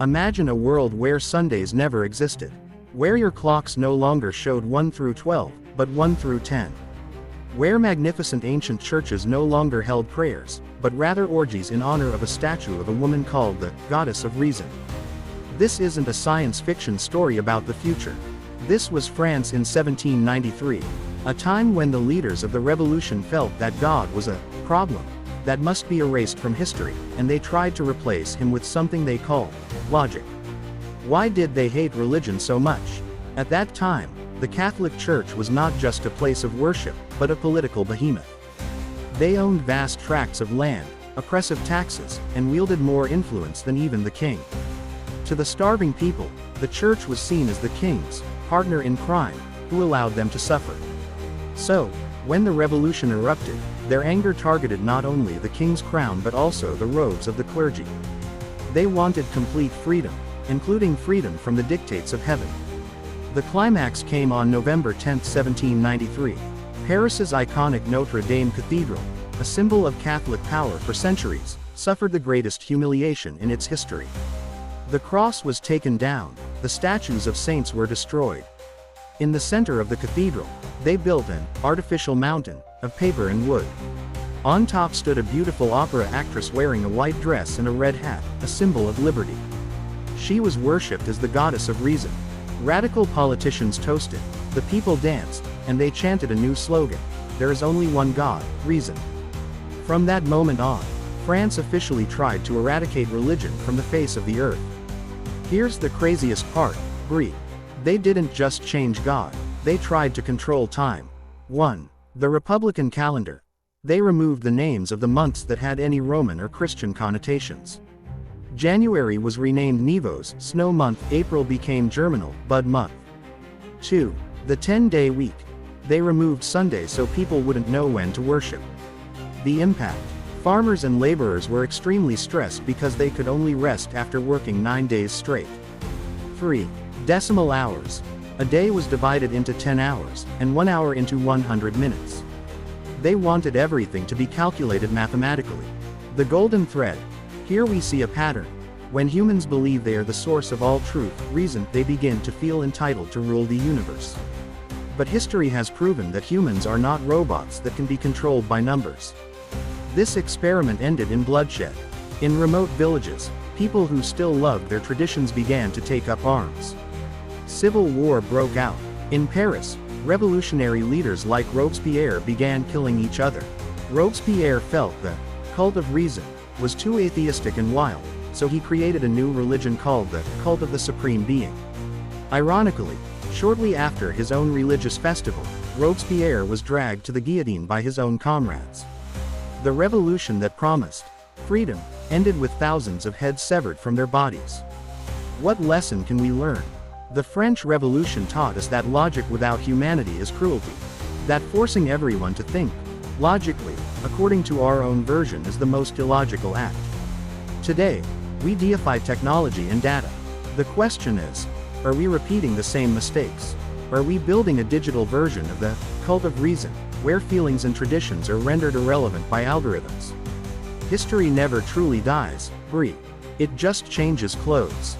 Imagine a world where Sundays never existed. Where your clocks no longer showed 1 through 12, but 1 through 10. Where magnificent ancient churches no longer held prayers, but rather orgies in honor of a statue of a woman called the Goddess of Reason. This isn't a science fiction story about the future. This was France in 1793, a time when the leaders of the revolution felt that God was a problem that must be erased from history, and they tried to replace him with something they called logic. Why did they hate religion so much? At that time, the Catholic Church was not just a place of worship, but a political behemoth. They owned vast tracts of land, oppressive taxes, and wielded more influence than even the king. To the starving people, the church was seen as the king's partner in crime, who allowed them to suffer. So, when the revolution erupted, their anger targeted not only the king's crown but also the robes of the clergy. They wanted complete freedom, including freedom from the dictates of heaven. The climax came on November 10, 1793. Paris's iconic Notre-Dame Cathedral, a symbol of Catholic power for centuries, suffered the greatest humiliation in its history. The cross was taken down, the statues of saints were destroyed. In the center of the cathedral, they built an artificial mountain of paper and wood. On top stood a beautiful opera actress wearing a white dress and a red hat, a symbol of liberty. She was worshipped as the goddess of reason. Radical politicians toasted, the people danced, and they chanted a new slogan: "There is only one God, reason." From that moment on, France officially tried to eradicate religion from the face of the earth. Here's the craziest part, Brie. They didn't just change God, they tried to control time. 1. The Republican calendar. They removed the names of the months that had any Roman or Christian connotations. January was renamed Nivose, snow month. April became Germinal, bud month. 2. The 10-day week. They removed Sunday so people wouldn't know when to worship. The impact. Farmers and laborers were extremely stressed because they could only rest after working 9 days straight. 3. Decimal hours. A day was divided into 10 hours, and 1 hour into 100 minutes. They wanted everything to be calculated mathematically. The golden thread. Here we see a pattern. When humans believe they are the source of all truth, reason, they begin to feel entitled to rule the universe. But history has proven that humans are not robots that can be controlled by numbers. This experiment ended in bloodshed. In remote villages, people who still loved their traditions began to take up arms. Civil war broke out. In Paris, revolutionary leaders like Robespierre began killing each other. Robespierre felt the cult of reason was too atheistic and wild, so he created a new religion called the cult of the Supreme Being. Ironically, shortly after his own religious festival, Robespierre was dragged to the guillotine by his own comrades. The revolution that promised freedom ended with thousands of heads severed from their bodies. What lesson can we learn? The French Revolution taught us that logic without humanity is cruelty. That forcing everyone to think logically, according to our own version, is the most illogical act. Today, we deify technology and data. The question is, are we repeating the same mistakes? Are we building a digital version of the cult of reason, where feelings and traditions are rendered irrelevant by algorithms? History never truly dies, Brie. It just changes clothes.